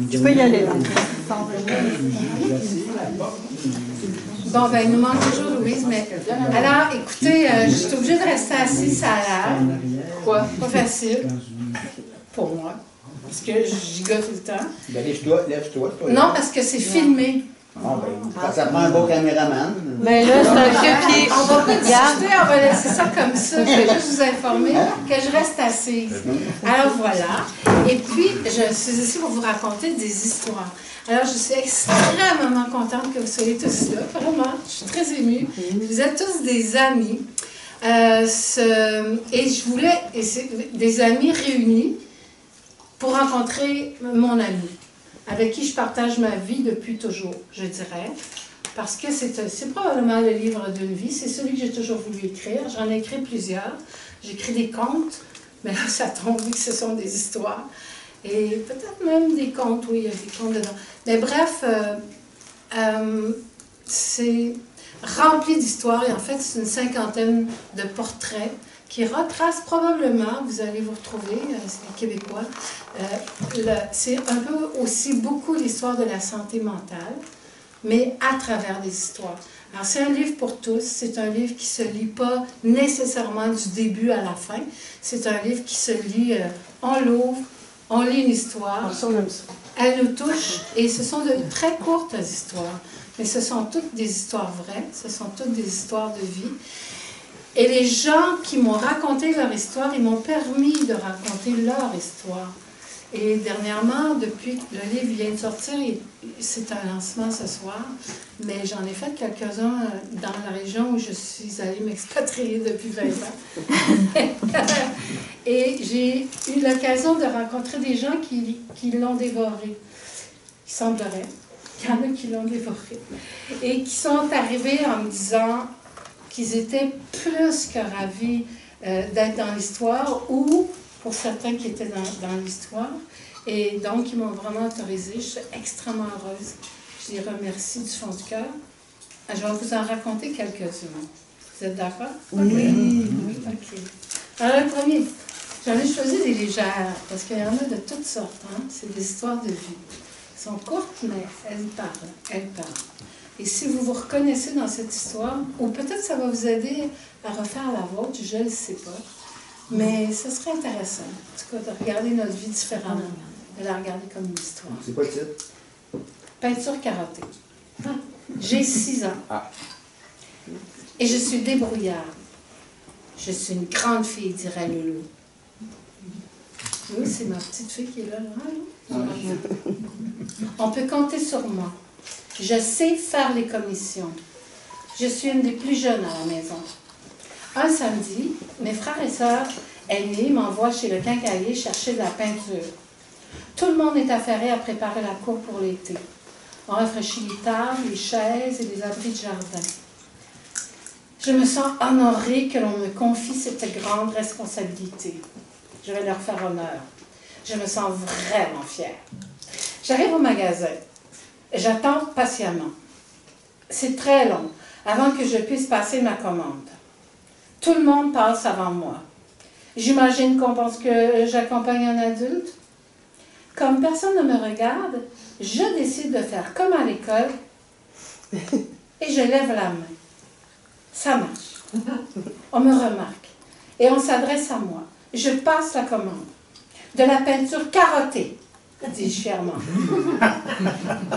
Tu peux y aller. Bon, ben, il nous manque toujours Louise, mais... Alors, écoutez, je suis obligée de rester assise, ça a l'air. Quoi? Pas facile. Pour moi. Parce que je gigote tout le temps. Ben, lève-toi. Non, parce que c'est filmé. Ah, ben, ça prend un beau caméraman. Mais là, c'est un vieux pied. On va pas discuter, on va laisser ça comme ça. Je vais juste vous informer que je reste assise. Alors voilà. Et puis, je suis ici pour vous raconter des histoires. Alors, je suis extrêmement contente que vous soyez tous là. Vraiment, je suis très émue. Vous êtes tous des amis. Et je voulais, des amis réunis pour rencontrer mon ami, avec qui je partage ma vie depuis toujours, je dirais. Parce que c'est probablement le livre d'une vie. C'est celui que j'ai toujours voulu écrire. J'en ai écrit plusieurs. J'écris des contes, mais là, ça tombe que ce sont des histoires. Et peut-être même des contes, oui, il y a des contes dedans. Mais bref, c'est rempli d'histoires. Et en fait, c'est une 50aine de portraits qui retracent probablement, vous allez vous retrouver, les Québécois, c'est un peu aussi beaucoup l'histoire de la santé mentale, mais à travers des histoires. Alors, c'est un livre pour tous. C'est un livre qui ne se lit pas nécessairement du début à la fin. C'est un livre qui se lit, on l'ouvre, on lit une histoire, elle nous touche, et ce sont de très courtes histoires. Mais ce sont toutes des histoires vraies, ce sont toutes des histoires de vie. Et les gens qui m'ont raconté leur histoire, ils m'ont permis de raconter leur histoire. Et dernièrement, depuis que le livre vient de sortir, c'est un lancement ce soir, mais j'en ai fait quelques-uns dans la région où je suis allée m'expatrier depuis 20 ans. Et j'ai eu l'occasion de rencontrer des gens qui l'ont dévoré. Il semblerait qu'il y en a qui l'ont dévoré. Et qui sont arrivés en me disant qu'ils étaient plus que ravis d'être dans l'histoire, ou pour certains qui étaient dans l'histoire. Et donc, ils m'ont vraiment autorisée. Je suis extrêmement heureuse. Je les remercie du fond du cœur. Je vais vous en raconter quelques-unes. Vous êtes d'accord? Oui. OK. Alors, le premier, j'en ai choisi des légères, parce qu'il y en a de toutes sortes. Hein? C'est des histoires de vie. Elles sont courtes, mais elles parlent. Et si vous vous reconnaissez dans cette histoire, ou peut-être ça va vous aider à refaire la vôtre, je ne le sais pas. Mais ce serait intéressant, en tout cas, de regarder notre vie différemment, de la regarder comme une histoire. C'est quoi le titre? Peinture carottée. J'ai 6 ans. Et je suis débrouillarde. Je suis une grande fille, dirait Loulou. Oui, c'est ma petite fille qui est là. On peut compter sur moi. Je sais faire les commissions. Je suis une des plus jeunes à la maison. Un samedi, mes frères et sœurs aînés m'envoient chez le quincaillier chercher de la peinture. Tout le monde est affairé à préparer la cour pour l'été. On rafraîchit les tables, les chaises et les abris de jardin. Je me sens honorée que l'on me confie cette grande responsabilité. Je vais leur faire honneur. Je me sens vraiment fière. J'arrive au magasin. J'attends patiemment. C'est très long avant que je puisse passer ma commande. Tout le monde passe avant moi. J'imagine qu'on pense que j'accompagne un adulte. Comme personne ne me regarde, je décide de faire comme à l'école et je lève la main. Ça marche. On me remarque et on s'adresse à moi. Je passe la commande. De la peinture carottée, dis-je fièrement.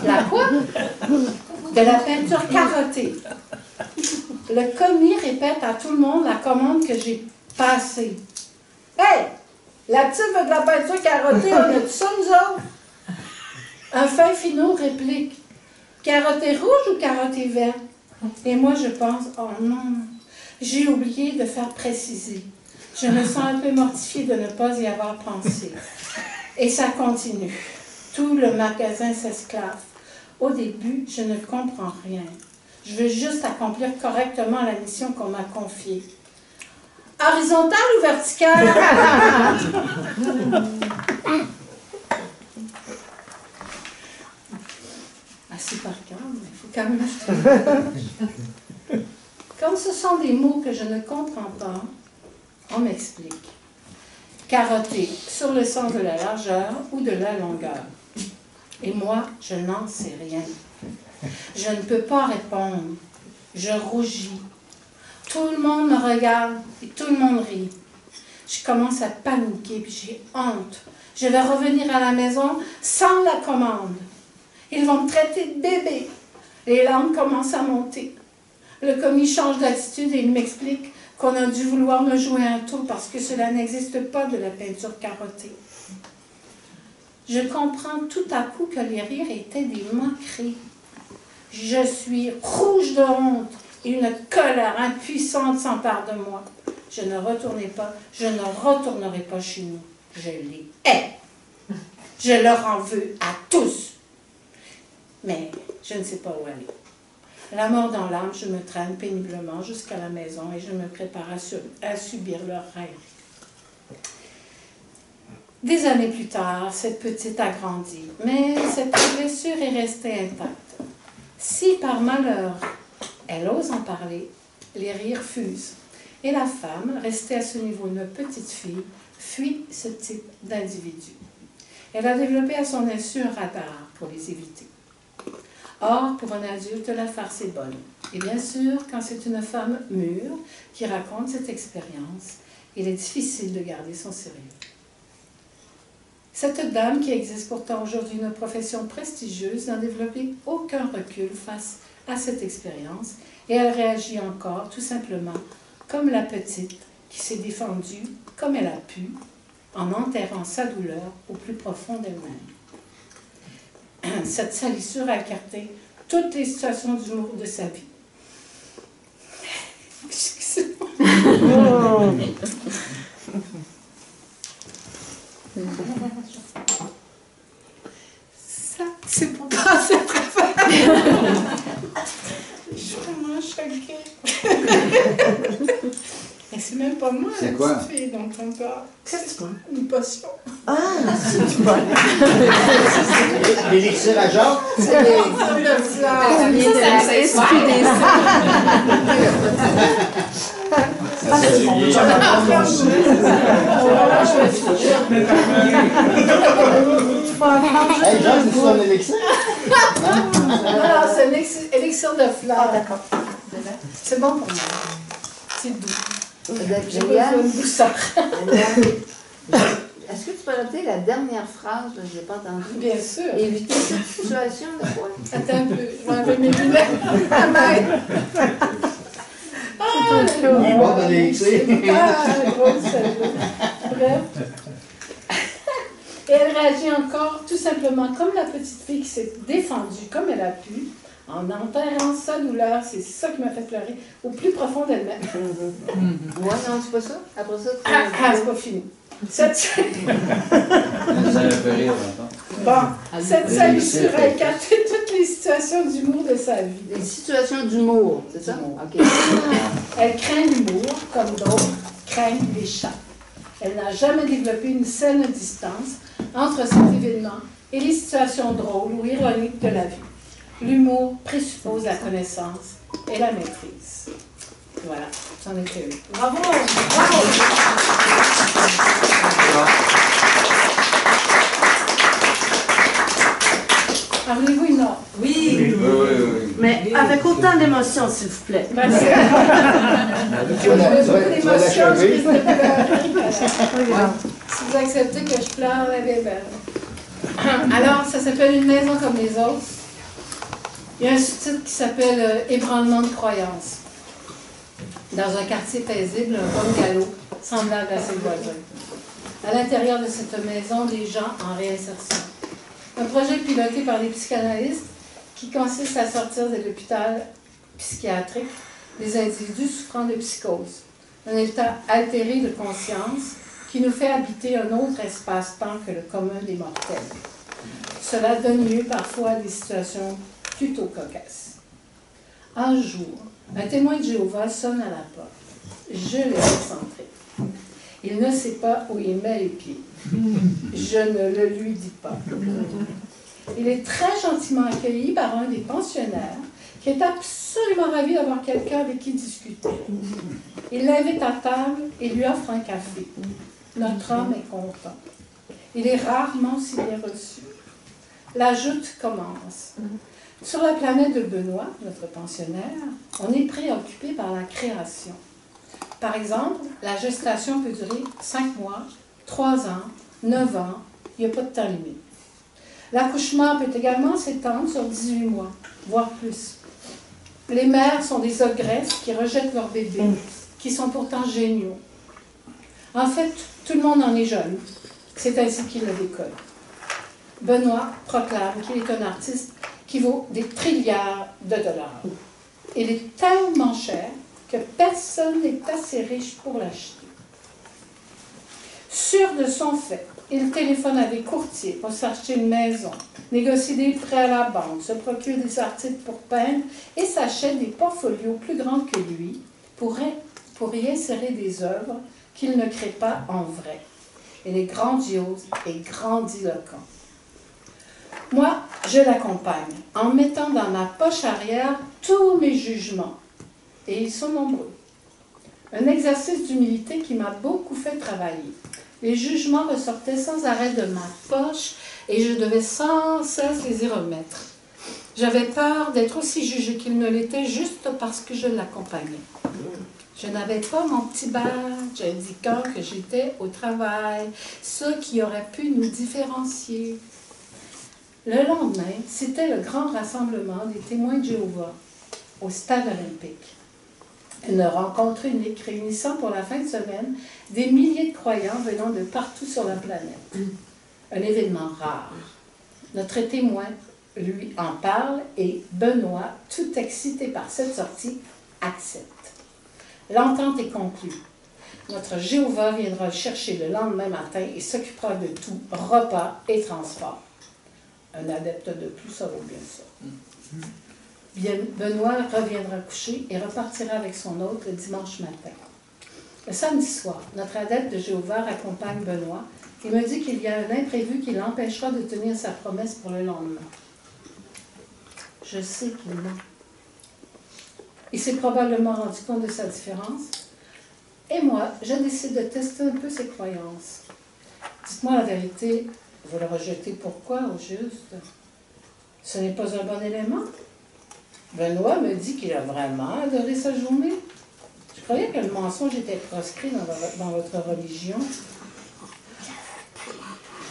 La quoi? De la peinture carottée. Le commis répète à tout le monde la commande que j'ai passée. Hey! La petite veut de la peinture carottée, on a tout ça, nous autres? Un fin finot réplique. Carottée rouge ou carottée verte? Et moi, je pense, oh non, j'ai oublié de faire préciser. Je me sens un peu mortifiée de ne pas y avoir pensé. Et ça continue. Tout le magasin s'esclave. Au début, je ne comprends rien. Je veux juste accomplir correctement la mission qu'on m'a confiée. Horizontale ou verticale? Assez par cœur, mais il faut quand même. Comme ce sont des mots que je ne comprends pas, on m'explique. Carotter sur le sens de la largeur ou de la longueur. Et moi, je n'en sais rien. Je ne peux pas répondre. Je rougis. Tout le monde me regarde et tout le monde rit. Je commence à paniquer puis j'ai honte. Je vais revenir à la maison sans la commande. Ils vont me traiter de bébé. Les larmes commencent à monter. Le commis change d'attitude et il m'explique qu'on a dû vouloir me jouer un tour parce que cela n'existe pas de la peinture carottée. Je comprends tout à coup que les rires étaient des moqueries. Je suis rouge de honte et une colère impuissante s'empare de moi. Je ne retournerai pas chez nous. Je les hais. Je leur en veux à tous. Mais je ne sais pas où aller. La mort dans l'âme, je me traîne péniblement jusqu'à la maison et je me prépare à subir leur rêve. Des années plus tard, cette petite a grandi, mais cette blessure est restée intacte. Si par malheur, elle ose en parler, les rires fusent. Et la femme, restée à ce niveau une petite fille, fuit ce type d'individu. Elle a développé à son insu un radar pour les éviter. Or, pour un adulte, la farce est bonne. Et bien sûr, quand c'est une femme mûre qui raconte cette expérience, il est difficile de garder son sérieux. Cette dame, qui existe pourtant aujourd'hui une profession prestigieuse, n'a développé aucun recul face à cette expérience et elle réagit encore tout simplement comme la petite qui s'est défendue comme elle a pu en enterrant sa douleur au plus profond d'elle-même. Cette salissure a écarté toutes les situations d'humour de sa vie. Ça, c'est pour passer à travers. Je suis vraiment choquée. Et c'est même pas moi, c'est la quoi? petite fille, donc encore. Qu'est-ce que c'est? Une potion. Ah, c'est du bon. L'élixir à Jacques? C'est les fleurs de fleurs. Ça vient de la SQDC. Ah, c'est bon. Hey, Jacques, c'est un élixir? Non, c'est un élixir de fleurs. Ah, d'accord. C'est bon pour moi. C'est doux. J'ai Juliane, besoin de douceur. est-ce que tu peux répéter la dernière phrase? Je n'ai pas entendu. Bien sûr. Éviter cette situation de quoi? Attends un peu, je vais enlever mes lunettes. Ah, merde. Il est bon dans l'élixir. Ah, grosse celle-là. Bref. Et elle réagit encore tout simplement comme la petite fille qui s'est défendue comme elle a pu, en enterrant sa douleur. C'est ça qui m'a fait pleurer au plus profond d'elle-même. Ouais, non, c'est pas ça. Après ça, tu C'est pas fini. Cette Ça le fait rire, bon, cette salissure a écarté toutes les situations d'humour de sa vie. des situations d'humour, c'est ça? OK. Elle craint l'humour, comme d'autres craignent les chats. Elle n'a jamais développé une saine distance entre cet événement et les situations drôles ou ironiques de la vie. L'humour présuppose la connaissance et la maîtrise. Voilà, c'en était une. Bravo! Bravo! En voulez-vous une autre? Oui, Oui, oui, oui. mais avec autant d'émotion, s'il vous plaît. Merci. Tu vas Beaucoup l'achever? d'émotions, je risque de pleurer. Si vous acceptez que je pleure, elle est belle. Alors, ça s'appelle Une maison comme les autres. Il y a un sous-titre qui s'appelle Ébranlement de croyances. Dans un quartier paisible, un bungalow semblable à ses voisins. À l'intérieur de cette maison, des gens en réinsertion. Un projet piloté par les psychanalystes qui consiste à sortir de l'hôpital psychiatrique des individus souffrant de psychose. Un état altéré de conscience qui nous fait habiter un autre espace-temps que le commun des mortels. Cela donne lieu parfois à des situations plutôt cocasses. Un jour, un témoin de Jéhovah sonne à la porte. Je l'ai excentré. Il ne sait pas où il met les pieds. Je ne le lui dis pas. Il est très gentiment accueilli par un des pensionnaires qui est absolument ravi d'avoir quelqu'un avec qui discuter. Il l'invite à table et lui offre un café. Notre homme est content. Il est rarement si bien reçu. La joute commence. Sur la planète de Benoît, notre pensionnaire, on est préoccupé par la création. Par exemple, la gestation peut durer 5 mois, 3 ans, 9 ans, il n'y a pas de temps limite. L'accouchement peut également s'étendre sur 18 mois, voire plus. Les mères sont des ogresses qui rejettent leurs bébés, qui sont pourtant géniaux. En fait, tout le monde en est jaloux. C'est ainsi qu'il le décolle. Benoît proclame qu'il est un artiste qui vaut des trilliards de dollars. Il est tellement cher que personne n'est assez riche pour l'acheter. Sûr de son fait, il téléphone à des courtiers pour s'acheter une maison, négocie des prêts à la banque, se procure des articles pour peindre et s'achète des portfolios plus grands que lui pour y insérer des œuvres qu'il ne crée pas en vrai. Il est grandiose et grandiloquent. Moi, je l'accompagne en mettant dans ma poche arrière tous mes jugements. Et ils sont nombreux. Un exercice d'humilité qui m'a beaucoup fait travailler. Les jugements ressortaient sans arrêt de ma poche et je devais sans cesse les y remettre. J'avais peur d'être aussi jugée qu'il ne l'était juste parce que je l'accompagnais. Je n'avais pas mon petit badge indiquant que j'étais au travail, ce qui aurait pu nous différencier. Le lendemain, c'était le grand rassemblement des témoins de Jéhovah au stade olympique. Une rencontre unique réunissant pour la fin de semaine des milliers de croyants venant de partout sur la planète. Un événement rare. Notre témoin lui en parle et Benoît, tout excité par cette sortie, accepte. L'entente est conclue. Notre Jéhovah viendra le chercher le lendemain matin et s'occupera de tout, repas et transport. Un adepte de plus, ça vaut bien ça. Bien, Benoît reviendra coucher et repartira avec son hôte le dimanche matin. Le samedi soir, notre adepte de Jéhovah accompagne Benoît et me dit qu'il y a un imprévu qui l'empêchera de tenir sa promesse pour le lendemain. Je sais qu'il ment. Il s'est probablement rendu compte de sa différence. Et moi, je décide de tester un peu ses croyances. Dites-moi la vérité, vous le rejetez pourquoi, au juste? Ce n'est pas un bon élément? Benoît me dit qu'il a vraiment adoré sa journée. Je croyais que le mensonge était proscrit dans votre religion.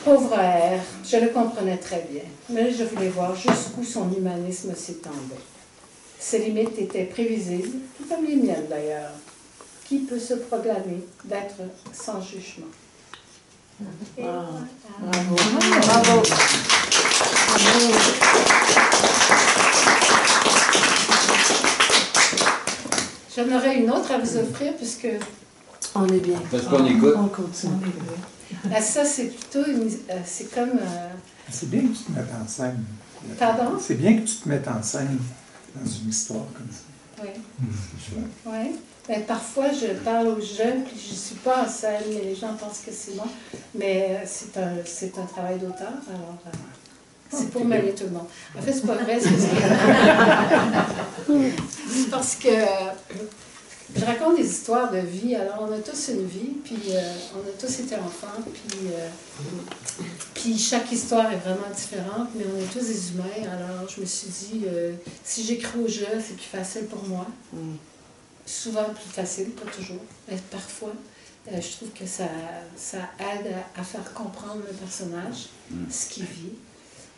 Pauvre R, je le comprenais très bien, mais je voulais voir jusqu'où son humanisme s'étendait. Ses limites étaient prévisibles, tout comme les miennes d'ailleurs. Qui peut se proclamer d'être sans jugement? Bravo. Bravo. J'en aurais une autre à vous offrir puisque On est bien. Parce qu'on écoute. On continue. ça c'est plutôt c'est comme C'est bien que tu te mettes en scène. pardon? C'est bien que tu te mettes en scène dans une histoire comme ça. Oui. C'est chouette. Oui. Ben, parfois, je parle aux jeunes, puis je ne suis pas en scène, mais les gens pensent que c'est moi. Mais c'est un travail d'auteur, alors c'est pour mêler tout le monde. En fait, c'est pas vrai, c'est parce que je raconte des histoires de vie. Alors, on a tous une vie, puis on a tous été enfants, puis chaque histoire est vraiment différente, mais on est tous des humains. Alors, je me suis dit, si j'écris au jeu, c'est plus facile pour moi. Souvent plus facile, pas toujours, mais parfois, je trouve que ça aide à faire comprendre le personnage, ce qu'il vit.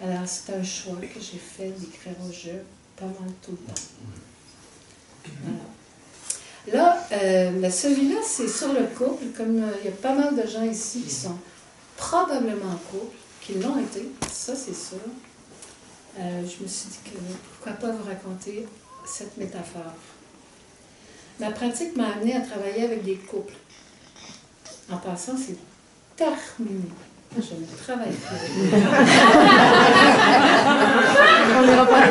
Alors, c'est un choix que j'ai fait d'écrire au jeu pas mal tout le temps. Voilà. Là, celui-là, c'est sur le couple, comme il y a pas mal de gens ici qui sont probablement en couple, qui l'ont été, ça c'est sûr. Je me suis dit que pourquoi pas vous raconter cette métaphore. Ma pratique m'a amenée à travailler avec des couples. En passant, c'est terminé. Je ne travaille plus. On n'ira pas.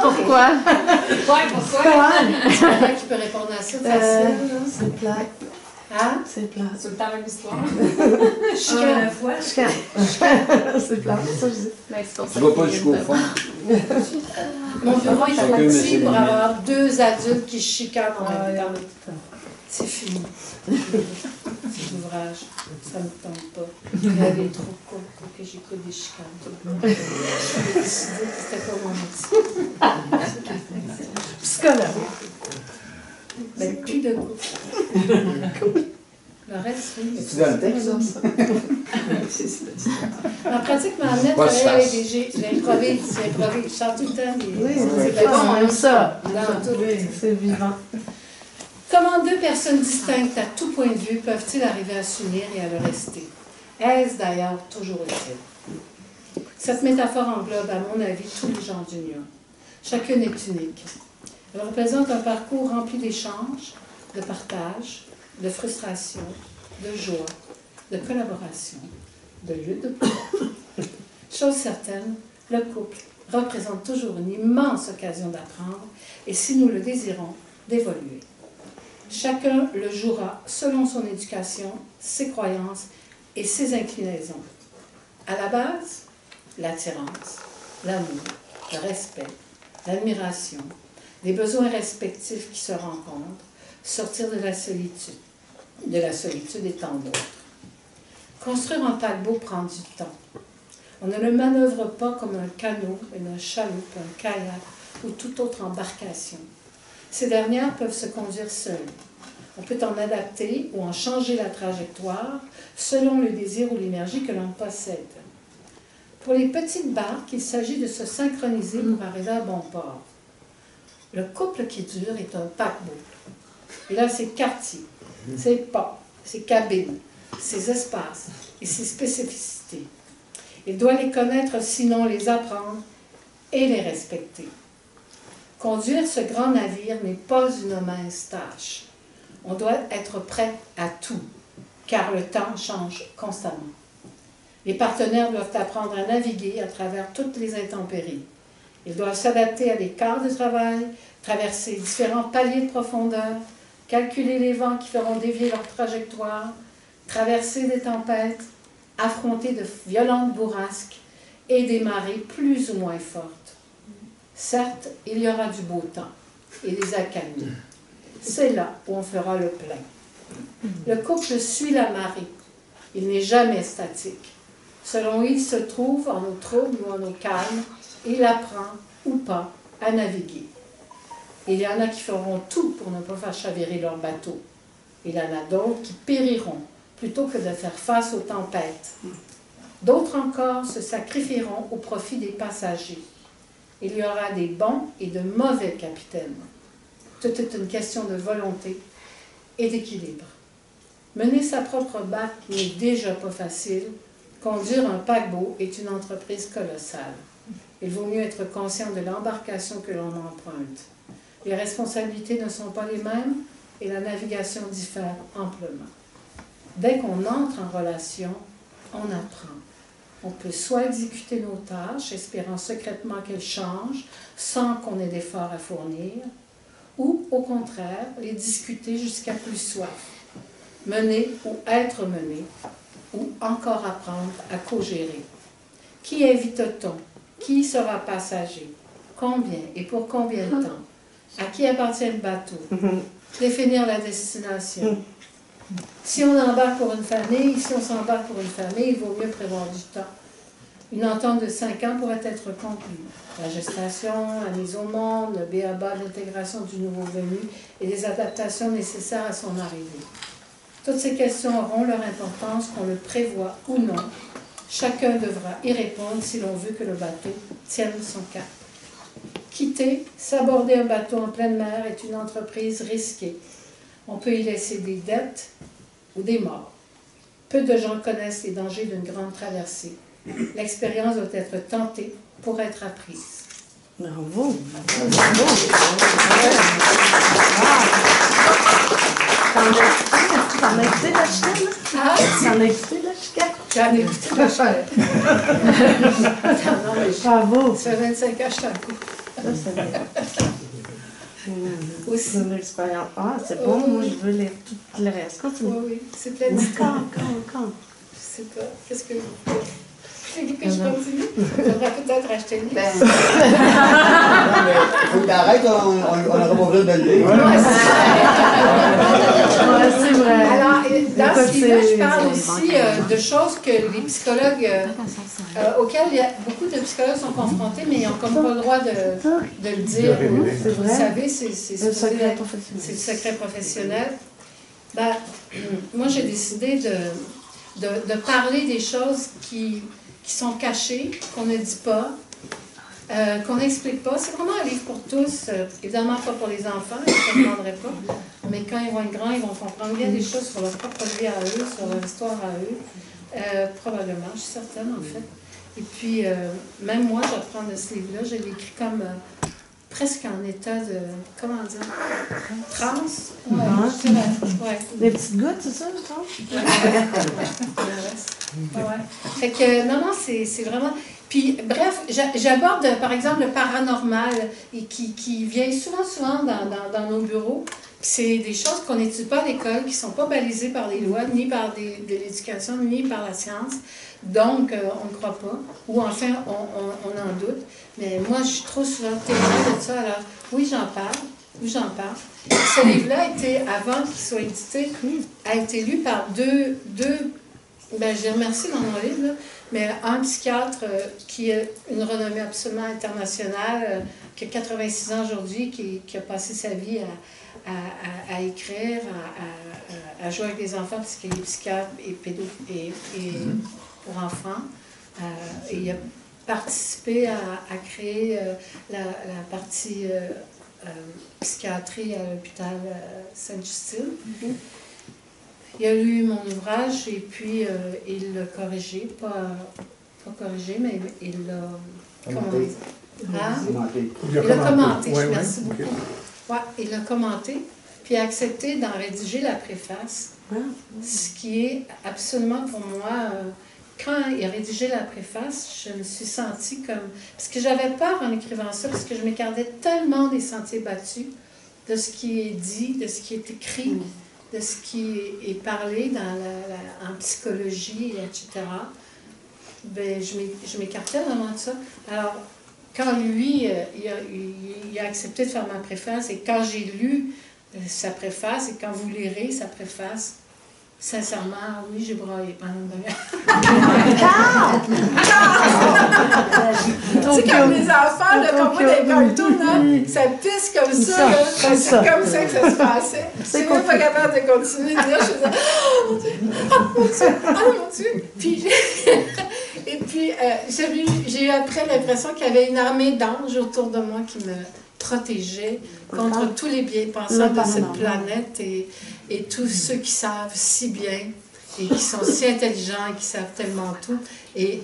Pourquoi? Pourquoi? Quelqu'un qui peut répondre à ça, facile. C'est plat. Hein? C'est plat. Tout le temps la même histoire. Chacun à la fois. C'est plat. Ça, je dis. Mais c'est pour ça Tu vas que pas je jusqu'au viens de- fond. Mon bureau est trop Chacun met ses petit pour limites. avoir 2 adultes qui se chicanent en même temps. C'est fini. C'est l'ouvrage. Ça me tente pas. Elle est trop courte pour que j'écoute des chicanes. J'ai décidé que c'était pas mon métier. Psychologue. Mais plus de couple. Le reste, oui. Tu dans le texte, Ma pratique m'a amené à travailler avec des G. J'improvise. Je sors tout le temps des... Oui, des c'est bon, on aime ça. dans tout. Oui, c'est vivant. Comment deux personnes distinctes à tout point de vue peuvent-ils arriver à s'unir et à le rester? Est-ce d'ailleurs toujours utile? Cette métaphore englobe, à mon avis, tous les genres d'union. Chacune est unique. Elle représente un parcours rempli d'échanges, de partage, de frustration, de joie, de collaboration, de lutte de pouvoir. Chose certaine, le couple représente toujours une immense occasion d'apprendre et, si nous le désirons, d'évoluer. Chacun le jouera selon son éducation, ses croyances et ses inclinaisons. À la base, l'attirance, l'amour, le respect, l'admiration, des besoins respectifs qui se rencontrent, sortir de la solitude et tant d'autres. Construire un paquebot prend du temps. On ne le manœuvre pas comme un canot, une chaloupe, un kayak ou toute autre embarcation. Ces dernières peuvent se conduire seules. On peut en adapter ou en changer la trajectoire selon le désir ou l'énergie que l'on possède. Pour les petites barques, il s'agit de se synchroniser pour arriver à bon port. Le couple qui dure est un paquebot. Et là, c'est quartiers, c'est pas, c'est cabines, ses espaces et ses spécificités. Il doit les connaître, sinon les apprendre et les respecter. Conduire ce grand navire n'est pas une mince tâche. On doit être prêt à tout, car le temps change constamment. Les partenaires doivent apprendre à naviguer à travers toutes les intempéries. Ils doivent s'adapter à des quarts de travail, traverser différents paliers de profondeur, calculer les vents qui feront dévier leur trajectoire, traverser des tempêtes, affronter de violentes bourrasques et des marées plus ou moins fortes. Certes, il y aura du beau temps et des accalmies. C'est là où on fera le plein. Le couple suit la marée. Il n'est jamais statique. Selon où il se trouve, en eau trouble ou en eau calme, il apprend ou pas à naviguer. Il y en a qui feront tout pour ne pas faire chavirer leur bateau. Il y en a d'autres qui périront plutôt que de faire face aux tempêtes. D'autres encore se sacrifieront au profit des passagers. Il y aura des bons et de mauvais capitaines. Tout est une question de volonté et d'équilibre. Mener sa propre barque n'est déjà pas facile. Conduire un paquebot est une entreprise colossale. Il vaut mieux être conscient de l'embarcation que l'on emprunte. Les responsabilités ne sont pas les mêmes et la navigation diffère amplement. Dès qu'on entre en relation, on apprend. On peut soit exécuter nos tâches, espérant secrètement qu'elles changent, sans qu'on ait d'efforts à fournir, ou, au contraire, les discuter jusqu'à plus soif. Mener ou être mené, ou encore apprendre à co-gérer. Qui invite-t-on? Qui sera passager? Combien et pour combien de temps? À qui appartient le bateau? Définir la destination. Si on embarque pour une famille, si on s'embarque pour une famille, il vaut mieux prévoir du temps. Une entente de 5 ans pourrait être conclue. La gestation, la mise au monde, le b.a.-ba de l'intégration du nouveau venu et les adaptations nécessaires à son arrivée. Toutes ces questions auront leur importance, qu'on le prévoit ou non. Chacun devra y répondre si l'on veut que le bateau tienne son cap. Quitter, s'aborder un bateau en pleine mer est une entreprise risquée. On peut y laisser des dettes ou des morts. Peu de gens connaissent les dangers d'une grande traversée. L'expérience doit être tentée pour être apprise. Bravo! T'en as écouté la chicane? Ah, T'en as écouté la chicane? j'en ai écouté la chaîne. Non, mais Bravo! ça fait 25 ans que je suis en couple. Ça, Aussi. c'est une expérience. Ah, c'est bon, moi je veux lire tout le reste. Continue. Oui, oui, c'est plein d'histoires. Encore. Je sais pas. Qu'est-ce que vous voulez que je continue? J'aimerais peut-être acheter une livre. Faut que t'arrêtes, on n'aura pas besoin de le lire. Ouais, c'est vrai. Alors, dans ce livre-là, je parle aussi de choses que les psychologues, auxquelles il y a, beaucoup de psychologues sont confrontés, mais ils n'ont comme pas le droit de le dire. Vous savez, c'est le secret professionnel. Ben, moi, j'ai décidé de parler des choses qui sont cachées, qu'on ne dit pas, qu'on n'explique pas. C'est vraiment un livre pour tous, évidemment pas pour les enfants, je ne demanderai pas, mais quand ils vont être grands, ils vont comprendre bien des choses sur leur propre vie à eux, sur leur histoire à eux, probablement, je suis certaine en fait. Et puis, même moi, j'apprends de ce livre-là, je l'ai écrit comme presque en état de, comment dire, transe. Ouais. Des petites gouttes, c'est ça, je pense? Ouais. Fait que, non, c'est vraiment... Puis, bref, j'aborde, par exemple, le paranormal, et qui vient souvent dans nos bureaux. C'est des choses qu'on n'étudie pas à l'école, qui ne sont pas balisées par les lois, ni par de l'éducation, ni par la science. Donc, on ne croit pas, ou enfin, on en doute. Mais moi, je suis trop souvent témoin de ça. Alors, oui, j'en parle. Ce livre-là, avant qu'il soit édité, a été lu par deux ben, je les remercie dans mon livre, là, mais un psychiatre qui a une renommée absolument internationale, qui a 86 ans aujourd'hui, qui a passé sa vie à écrire, à jouer avec des enfants, parce qu'il est psychiatre et pour enfants. Et il a participé à créer la partie psychiatrie à l'hôpital Sainte-Justine. Il a lu mon ouvrage et puis il l'a corrigé, pas corrigé, mais il l'a commenté. Il l'a commenté, merci beaucoup. Ouais, il l'a commenté, puis il a accepté d'en rédiger la préface, ce qui est absolument pour moi... quand il a rédigé la préface, je me suis sentie comme... Parce que j'avais peur en écrivant ça, parce que je m'écartais tellement des sentiers battus, de ce qui est dit, de ce qui est écrit, de ce qui est parlé en psychologie, etc. Ben, je m'écartais vraiment de ça. Alors, quand lui, il a accepté de faire ma préface, et quand j'ai lu sa préface, et quand vous lirez sa préface, sincèrement, oui, j'ai braillé pendant une demi-heure. Tu sais, comme les enfants, là, qu'on voit des cartoons, là, ça pisse comme ça, là. C'est comme ça que ça se passait. Je suis même pas capable de continuer de dire, je faisais « Oh mon Dieu! Oh mon Dieu! Oh mon Dieu! » Puis, et puis, j'ai eu après l'impression qu'il y avait une armée d'anges autour de moi qui me protégeait contre tous les bien-pensants de cette planète et tous ceux qui savent si bien et qui sont si intelligents et qui savent tellement tout et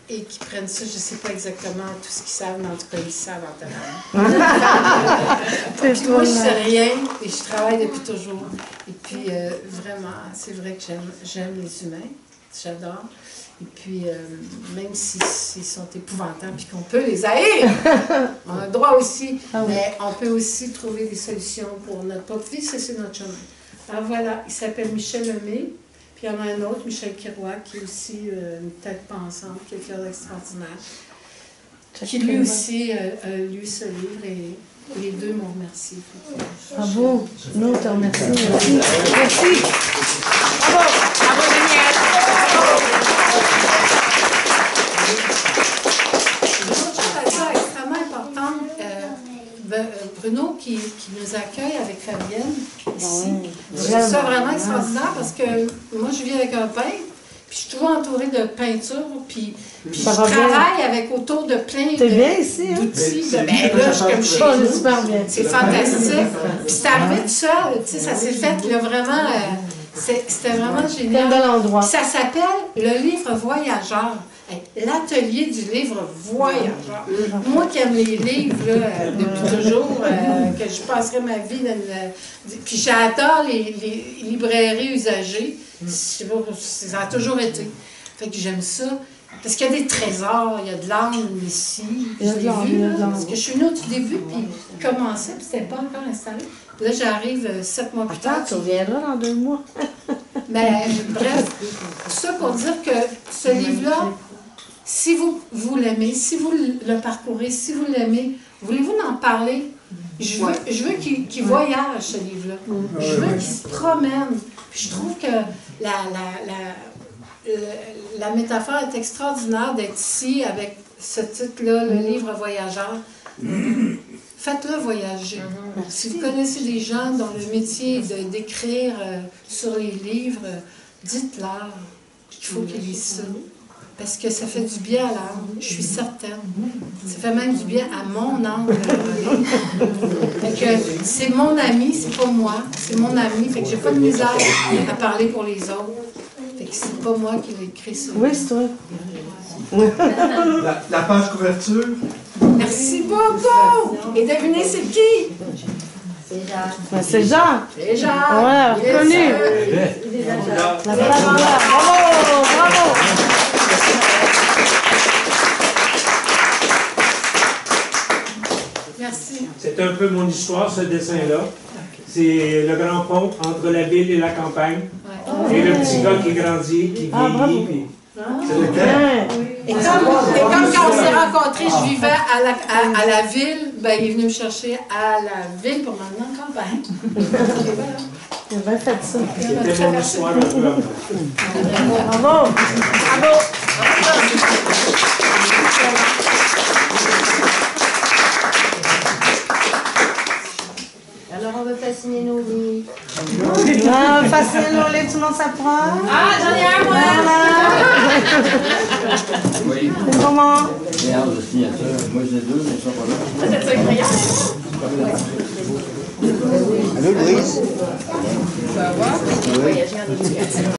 qui prennent ça, je ne sais pas exactement tout ce qu'ils savent, mais en tout cas, ils savent en tellement. Moi, je ne sais rien et je travaille depuis toujours. Et puis, vraiment, c'est vrai que j'aime les humains, j'adore. Et puis, même s'ils sont épouvantables et qu'on peut les haïr, on a le droit aussi, mais on peut aussi trouver des solutions pour notre propre vie, c'est notre chemin. Alors voilà, il s'appelle Michel Lemay, puis il y en a un autre, Michel Kiroy, qui est aussi une tête pensante, quelqu'un d'extraordinaire, qui lui aussi a lu ce livre et les deux m'ont remercié. Bravo, nous te remercions. Merci. Bravo, bravo Daniel. Bruno qui nous accueille avec Fabienne ici. Je trouve ça vraiment extraordinaire parce que moi je vis avec un peintre, puis je suis toujours entourée de peinture, puis je travaille avec autour de plein d'outils. Ben là, je suis comme chez nous. C'est fantastique. Puis c'est arrivé tout seul, tu sais, ça s'est fait là, vraiment. C'était vraiment génial. Ça s'appelle Le Livre Voyageur. L'atelier du livre voyageur. Moi qui aime les livres là, depuis toujours, que je passerai ma vie dans puis j'adore les librairies usagées. Ça a toujours été. Fait que j'aime ça. Parce qu'il y a des trésors, il y a de l'âme ici. Je l'ai vu, parce que je suis venue au tout début, puis commençait, puis c'était pas encore installé. Là, j'arrive 7 mois plus tard. Tu reviendras dans 2 mois. Mais bref, tout ça pour dire que ce livre-là, si vous l'aimez, si vous le parcourez, si vous l'aimez, voulez-vous en parler? Je veux qu'il voyage, ce livre-là. Je veux qu'il se promène. Puis je trouve que la métaphore est extraordinaire d'être ici avec ce titre-là, le livre voyageur. Faites-le voyager. Si vous connaissez des gens dont le métier est d'écrire sur les livres, dites-leur qu'il faut qu'ils lisent ça. Parce que ça fait du bien à l'âme, je suis certaine. Ça fait même du bien à mon âme. C'est mon ami, c'est pas moi. C'est mon ami. Fait que j'ai pas de misère à parler pour les autres. Fait que c'est pas moi qui l'ai écrit ça. Oui, c'est toi. La page couverture. Merci beaucoup! Et devinez c'est qui? Ben, c'est Jean. C'est Jean. Voilà, reconnu. La page noire. Bravo, bravo. Merci. C'est un peu mon histoire, ce dessin-là. C'est le grand pont entre la ville et la campagne. Et le petit gars qui grandit, qui vieillit. Puis c'est lequel? Et comme quand on s'est rencontrés, je vivais à la ville, ben, il est venu me chercher à la ville pour m'emmener en campagne. Et voilà. Il a bien fait ça. C'était mon histoire un peu. Bravo. Bravo. Alors, on veut fasciner nos livres. Ah, fascinez nos livres, tout le monde s'apprend. Ah, j'en ai un, moi! Oui. Comment? Séance de signature. Moi, j'ai deux, mais ils sont pas là. C'est incroyable. Allô, Louise? Voyager en éducation.